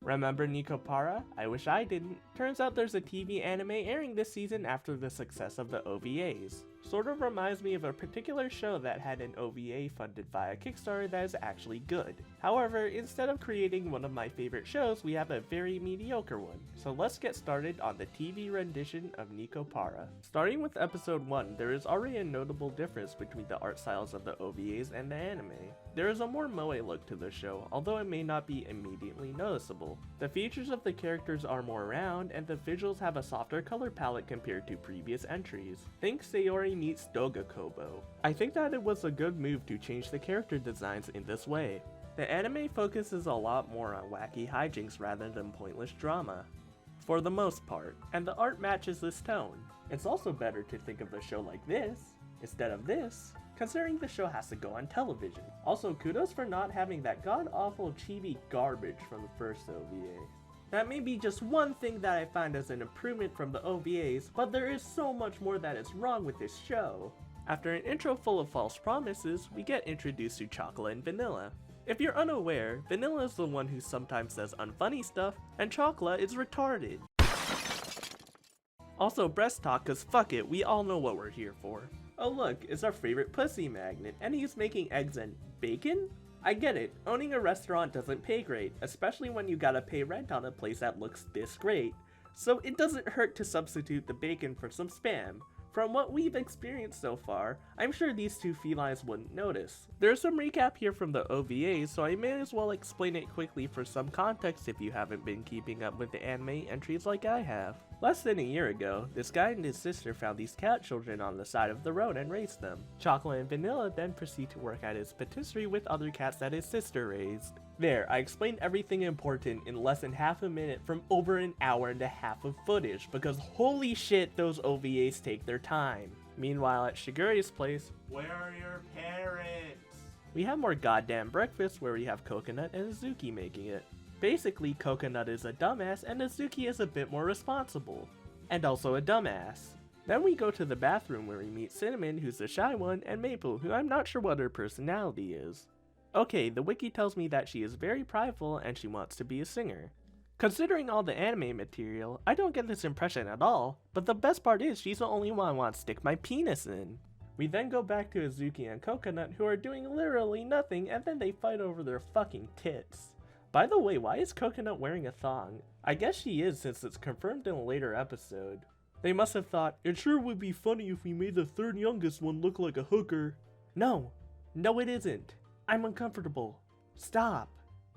Remember Nekopara? I wish I didn't. Turns out there's a TV anime airing this season after the success of the OVAs. Sort of reminds me of a particular show that had an OVA funded via Kickstarter that is actually good. However, instead of creating one of my favorite shows, we have a very mediocre one. So let's get started on the TV rendition of Nekopara. Starting with episode 1, there is already a notable difference between the art styles of the OVAs and the anime. There is a more moe look to the show, although it may not be immediately noticeable. The features of the characters are more round, and the visuals have a softer color palette compared to previous entries. Think Sayori meets Doga Kobo. I think that it was a good move to change the character designs in this way. The anime focuses a lot more on wacky hijinks rather than pointless drama, for the most part, and the art matches this tone. It's also better to think of the show like this, instead of this, considering the show has to go on television. Also, kudos for not having that god-awful chibi garbage from the first OVA. That may be just one thing that I find as an improvement from the OVAs, but there is so much more that is wrong with this show. After an intro full of false promises, we get introduced to Chocolate and Vanilla. If you're unaware, Vanilla is the one who sometimes says unfunny stuff, and Chocolate is retarded. Also breast talk, cause fuck it, we all know what we're here for. Oh look, it's our favorite pussy magnet, and he's making eggs and bacon? I get it, owning a restaurant doesn't pay great, especially when you gotta pay rent on a place that looks this great. So it doesn't hurt to substitute the bacon for some spam. From what we've experienced so far, I'm sure these two felines wouldn't notice. There's some recap here from the OVAs, so I may as well explain it quickly for some context if you haven't been keeping up with the anime entries like I have. Less than a year ago, this guy and his sister found these cat children on the side of the road and raised them. Chocolate and Vanilla then proceed to work at his patisserie with other cats that his sister raised. There, I explained everything important in less than half a minute from over an hour and a half of footage, because holy shit, those OVAs take their time. Meanwhile at Shigure's place, where are your parents? We have more goddamn breakfast where we have Coconut and Azuki making it. Basically, Coconut is a dumbass and Azuki is a bit more responsible. And also a dumbass. Then we go to the bathroom where we meet Cinnamon, who's the shy one, and Maple, who I'm not sure what her personality is. Okay, the wiki tells me that she is very prideful and she wants to be a singer. Considering all the anime material, I don't get this impression at all, but the best part is she's the only one I want to stick my penis in. We then go back to Azuki and Coconut, who are doing literally nothing, and then they fight over their fucking tits. By the way, why is Coconut wearing a thong? I guess she is, since it's confirmed in a later episode. They must have thought, it sure would be funny if we made the third youngest one look like a hooker. No it isn't. I'm uncomfortable. Stop.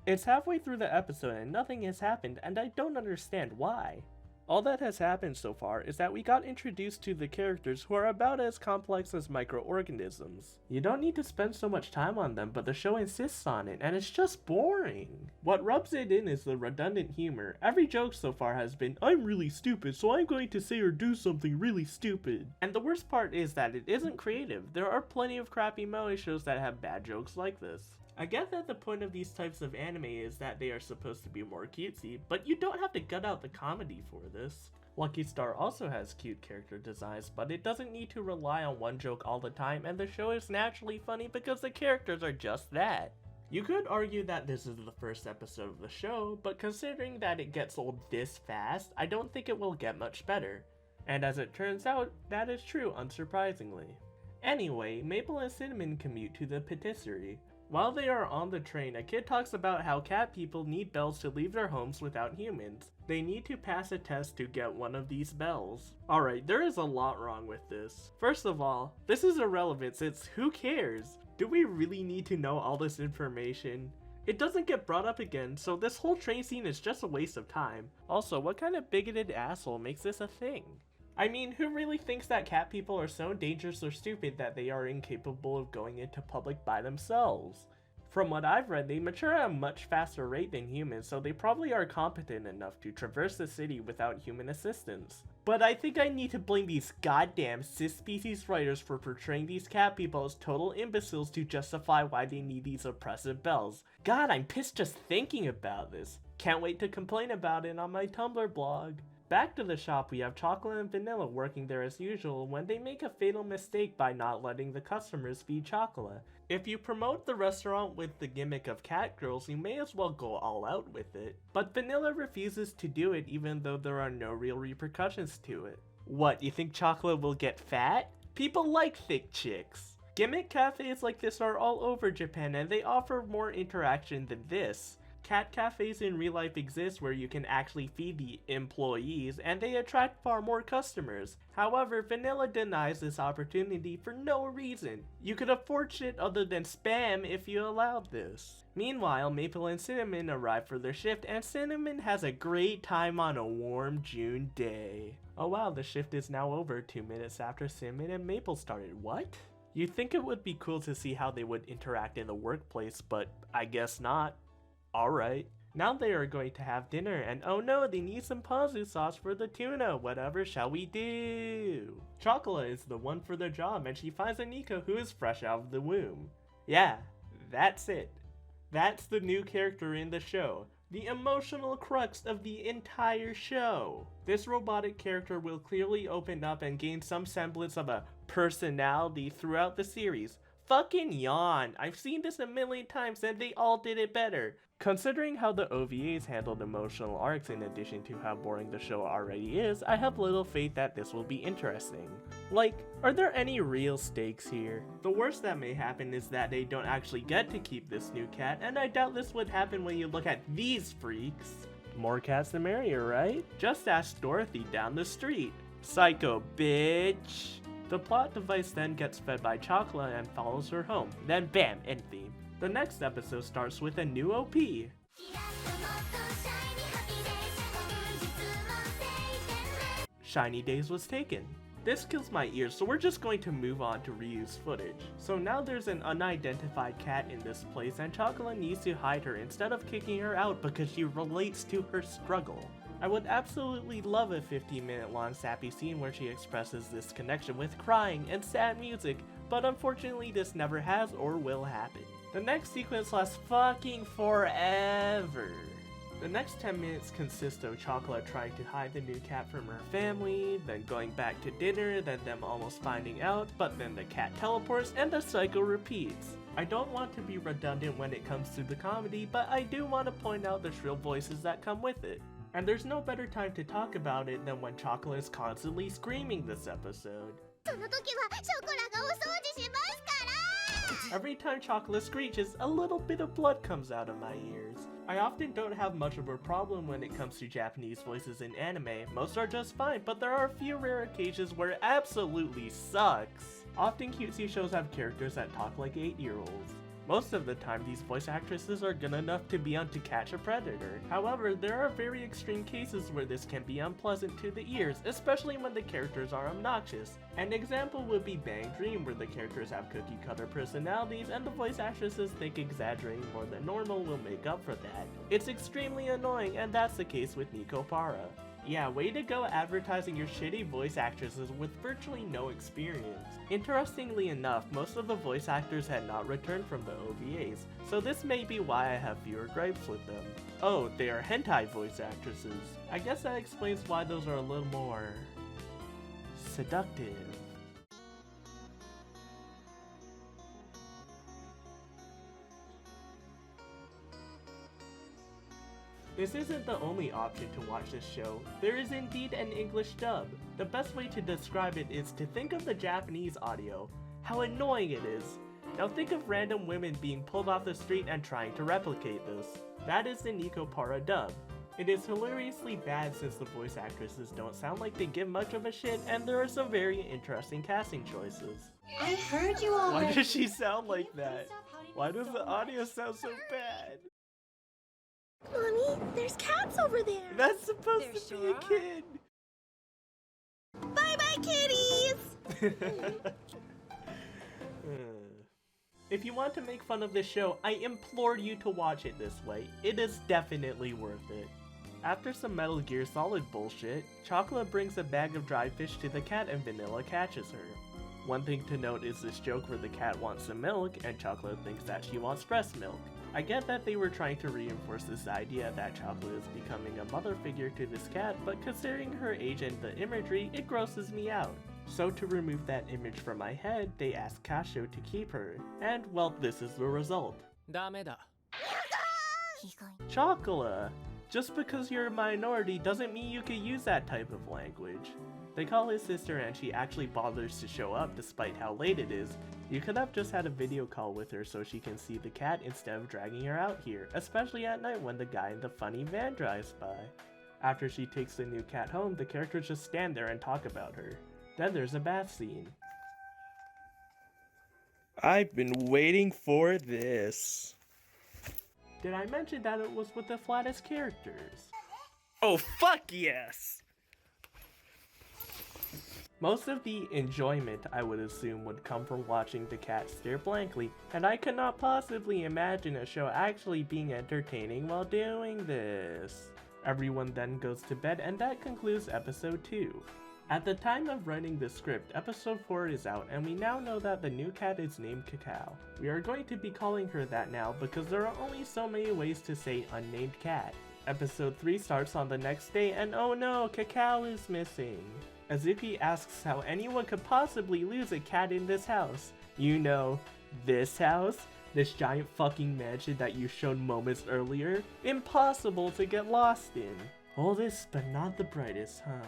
It's halfway through the episode and nothing has happened, and I don't understand why. All that has happened so far is that we got introduced to the characters who are about as complex as microorganisms. You don't need to spend so much time on them, but the show insists on it, and it's just boring. What rubs it in is the redundant humor. Every joke so far has been, I'm really stupid, so I'm going to say or do something really stupid. And the worst part is that it isn't creative. There are plenty of crappy moe shows that have bad jokes like this. I get that the point of these types of anime is that they are supposed to be more cutesy, but you don't have to gut out the comedy for this. Lucky Star also has cute character designs, but it doesn't need to rely on one joke all the time, and the show is naturally funny because the characters are just that. You could argue that this is the first episode of the show, but considering that it gets old this fast, I don't think it will get much better. And as it turns out, that is true unsurprisingly. Anyway, Maple and Cinnamon commute to the patisserie. While they are on the train, a kid talks about how cat people need bells to leave their homes without humans. They need to pass a test to get one of these bells. Alright, there is a lot wrong with this. First of all, this is irrelevant since who cares? Do we really need to know all this information? It doesn't get brought up again, so this whole train scene is just a waste of time. Also, what kind of bigoted asshole makes this a thing? I mean, who really thinks that cat people are so dangerous or stupid that they are incapable of going into public by themselves? From what I've read, they mature at a much faster rate than humans, so they probably are competent enough to traverse the city without human assistance. But I think I need to blame these goddamn cis-species writers for portraying these cat people as total imbeciles to justify why they need these oppressive bells. God, I'm pissed just thinking about this. Can't wait to complain about it on my Tumblr blog. Back to the shop, we have Chocolate and Vanilla working there as usual when they make a fatal mistake by not letting the customers feed Chocolate. If you promote the restaurant with the gimmick of cat girls, you may as well go all out with it. But Vanilla refuses to do it even though there are no real repercussions to it. What, you think Chocolate will get fat? People like thick chicks. Gimmick cafes like this are all over Japan and they offer more interaction than this. Cat cafes in real life exist where you can actually feed the employees and they attract far more customers. However, Vanilla denies this opportunity for no reason. You could afford shit other than spam if you allowed this. Meanwhile, Maple and Cinnamon arrive for their shift and Cinnamon has a great time on a warm June day. Oh wow, the shift is now over 2 minutes after Cinnamon and Maple started. What? You'd think it would be cool to see how they would interact in the workplace, but I guess not. Alright. Now they are going to have dinner and oh no, they need some ponzu sauce for the tuna. Whatever shall we do? Chocolate is the one for the job and she finds a Nico who is fresh out of the womb. Yeah, that's it. That's the new character in the show. The emotional crux of the entire show. This robotic character will clearly open up and gain some semblance of a personality throughout the series. Fucking yawn. I've seen this a million times and they all did it better. Considering how the OVAs handled emotional arcs in addition to how boring the show already is, I have little faith that this will be interesting. Like, are there any real stakes here? The worst that may happen is that they don't actually get to keep this new cat, and I doubt this would happen when you look at these freaks. More cats the merrier, right? Just ask Dorothy down the street. Psycho bitch. The plot device then gets fed by Chocolate and follows her home. Then bam, end theme. The next episode starts with a new OP. Shiny Days was taken. This kills my ears, so we're just going to move on to reuse footage. So now there's an unidentified cat in this place and Chocolate needs to hide her instead of kicking her out because she relates to her struggle. I would absolutely love a 15-minute long sappy scene where she expresses this connection with crying and sad music, but unfortunately this never has or will happen. The next sequence lasts fucking forever. The next 10 minutes consist of Chocolate trying to hide the new cat from her family, then going back to dinner, then them almost finding out, but then the cat teleports and the cycle repeats. I don't want to be redundant when it comes to the comedy, but I do want to point out the shrill voices that come with it. And there's no better time to talk about it than when Chocolate is constantly screaming this episode. Every time Chocolate screeches, a little bit of blood comes out of my ears. I often don't have much of a problem when it comes to Japanese voices in anime. Most are just fine, but there are a few rare occasions where it absolutely sucks. Often cutesy shows have characters that talk like 8-year-olds. Most of the time, these voice actresses are good enough to be on To Catch a Predator. However, there are very extreme cases where this can be unpleasant to the ears, especially when the characters are obnoxious. An example would be Bang Dream, where the characters have cookie-cutter personalities and the voice actresses think exaggerating more than normal will make up for that. It's extremely annoying, and that's the case with Nekopara. Yeah, way to go advertising your shitty voice actresses with virtually no experience. Interestingly enough, most of the voice actors had not returned from the OVAs, so this may be why I have fewer gripes with them. Oh, they are hentai voice actresses. I guess that explains why those are a little more seductive. This isn't the only option to watch this show. There is indeed an English dub. The best way to describe it is to think of the Japanese audio. How annoying it is. Now think of random women being pulled off the street and trying to replicate this. That is the Nekopara dub. It is hilariously bad since the voice actresses don't sound like they give much of a shit and there are some very interesting casting choices. I heard you already. Why does she sound like that? Why does the audio sound so bad? Mommy, there's cats over there. That's supposed to be a kid. Bye-bye, kitties! If you want to make fun of this show, I implore you to watch it this way. It is definitely worth it. After some Metal Gear Solid bullshit, Chocolate brings a bag of dried fish to the cat and Vanilla catches her. One thing to note is this joke where the cat wants some milk and Chocolate thinks that she wants breast milk. I get that they were trying to reinforce this idea that Chocolate is becoming a mother figure to this cat, but considering her age and the imagery, it grosses me out. So to remove that image from my head, they asked Cacao to keep her, and well, this is the result. ダメだ。Chocolate! Just because you're a minority doesn't mean you can use that type of language. They call his sister and she actually bothers to show up despite how late it is. You could have just had a video call with her so she can see the cat instead of dragging her out here, especially at night when the guy in the funny van drives by. After she takes the new cat home, the characters just stand there and talk about her. Then there's a bath scene. I've been waiting for this. Did I mention that it was with the flattest characters? Oh fuck yes! Most of the enjoyment, I would assume, would come from watching the cat stare blankly, and I could not possibly imagine a show actually being entertaining while doing this. Everyone then goes to bed, and that concludes episode 2. At the time of writing the script, episode 4 is out, and we now know that the new cat is named Cacao. We are going to be calling her that now because there are only so many ways to say unnamed cat. Episode 3 starts on the next day, and oh no, Cacao is missing. Azuki asks how anyone could possibly lose a cat in this house. You know, this house? This giant fucking mansion that you showed moments earlier? Impossible to get lost in. Oldest but not the brightest, huh?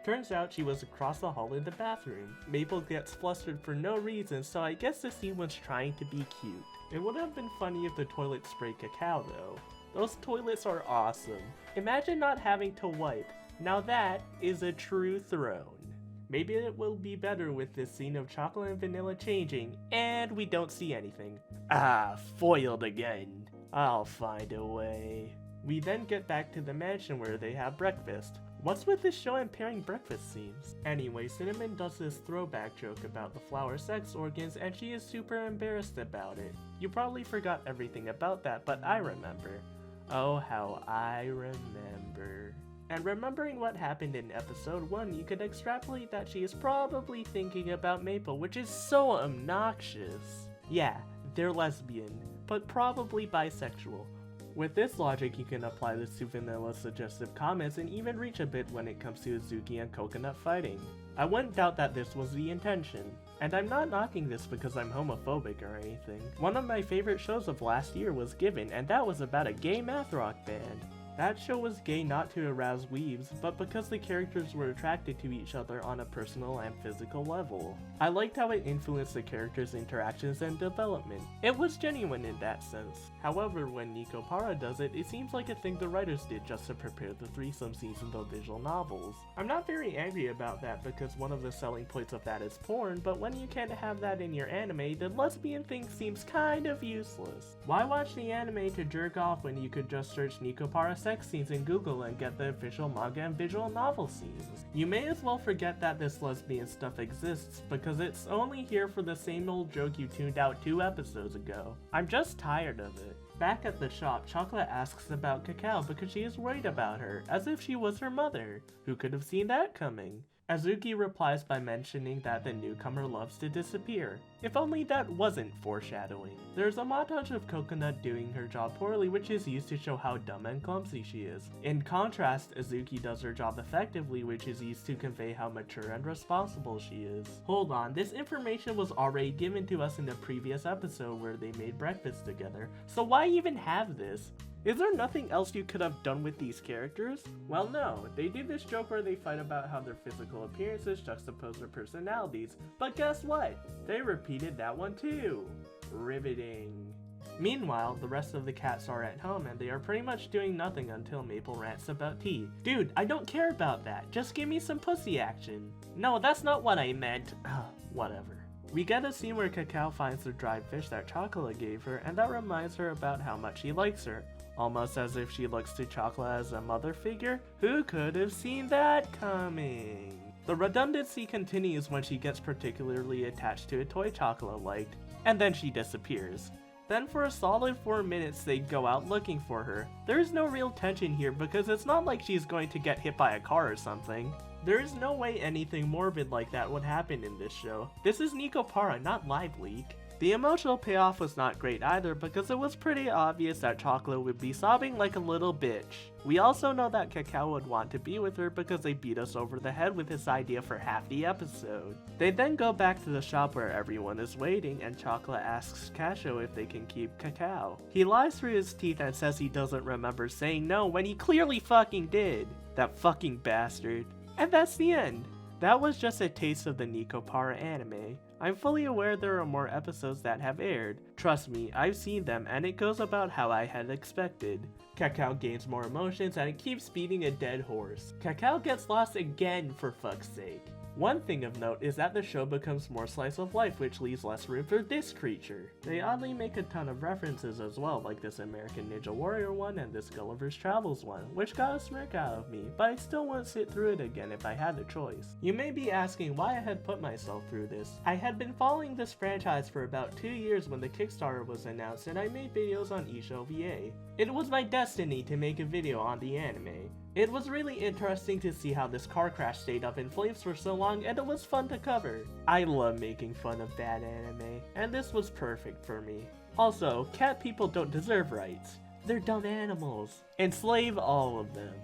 Turns out she was across the hall in the bathroom. Maple gets flustered for no reason, so I guess the scene was trying to be cute. It would have been funny if the toilet sprayed Cacao though. Those toilets are awesome. Imagine not having to wipe. Now that is a true throne. Maybe it will be better with this scene of chocolate and vanilla changing, and we don't see anything. Ah, foiled again. I'll find a way. We then get back to the mansion where they have breakfast. What's with this show and pairing breakfast scenes? Anyway, Cinnamon does this throwback joke about the flower sex organs and she is super embarrassed about it. You probably forgot everything about that, but I remember. Oh, how I remember. And remembering what happened in episode 1, you could extrapolate that she is probably thinking about Maple, which is so obnoxious. Yeah, they're lesbian, but probably bisexual. With this logic, you can apply this to Vanilla's suggestive comments and even reach a bit when it comes to Azuki and Coconut fighting. I wouldn't doubt that this was the intention. And I'm not knocking this because I'm homophobic or anything. One of my favorite shows of last year was Given, and that was about a gay math rock band. That show was gay not to arouse weebs, but because the characters were attracted to each other on a personal and physical level. I liked how it influenced the characters' interactions and development. It was genuine in that sense. However, when Nekopara does it, it seems like a thing the writers did just to prepare the threesome scenes in the visual novels. I'm not very angry about that because one of the selling points of that is porn, but when you can't have that in your anime, the lesbian thing seems kind of useless. Why watch the anime to jerk off when you could just search Nekopara sex scenes in Google and get the official manga and visual novel scenes? You may as well forget that this lesbian stuff exists because it's only here for the same old joke you tuned out 2 episodes ago. I'm just tired of it. Back at the shop, Chocolate asks about Cacao because she is worried about her, as if she was her mother. Who could have seen that coming? Azuki replies by mentioning that the newcomer loves to disappear. If only that wasn't foreshadowing. There's a montage of Coconut doing her job poorly, which is used to show how dumb and clumsy she is. In contrast, Azuki does her job effectively, which is used to convey how mature and responsible she is. Hold on, this information was already given to us in the previous episode where they made breakfast together, so why even have this? Is there nothing else you could have done with these characters? Well, no. They do this joke where they fight about how their physical appearances juxtapose their personalities, but guess what? They repeated that one too. Riveting. Meanwhile, the rest of the cats are at home and they are pretty much doing nothing until Maple rants about tea. Dude, I don't care about that. Just give me some pussy action. No, that's not what I meant. Whatever. We get a scene where Cacao finds the dried fish that Chocolate gave her, and that reminds her about how much he likes her. Almost as if she looks to Chocolate as a mother figure. Who could have seen that coming? The redundancy continues when she gets particularly attached to a toy Chocolate liked, and then she disappears. Then for a solid 4 minutes they go out looking for her. There is no real tension here because it's not like she's going to get hit by a car or something. There is no way anything morbid like that would happen in this show. This is Nekopara, not Live Leak. The emotional payoff was not great either because it was pretty obvious that Chocolate would be sobbing like a little bitch. We also know that Cacao would want to be with her because they beat us over the head with his idea for half the episode. They then go back to the shop where everyone is waiting and Chocolate asks Cacao if they can keep Cacao. He lies through his teeth and says he doesn't remember saying no when he clearly fucking did. That fucking bastard. And that's the end. That was just a taste of the Nekopara anime. I'm fully aware there are more episodes that have aired. Trust me, I've seen them and it goes about how I had expected. Cacao gains more emotions and it keeps beating a dead horse. Cacao gets lost again for fuck's sake. One thing of note is that the show becomes more slice of life, which leaves less room for this creature. They oddly make a ton of references as well, like this American Ninja Warrior one and this Gulliver's Travels one, which got a smirk out of me, but I still wouldn't sit through it again if I had the choice. You may be asking why I had put myself through this. I had been following this franchise for about 2 years when the Kickstarter was announced and I made videos on each OVA. It was my destiny to make a video on the anime. It was really interesting to see how this car crash stayed up in flames for so long and it was fun to cover. I love making fun of bad anime, and this was perfect for me. Also, cat people don't deserve rights. They're dumb animals. Enslave all of them.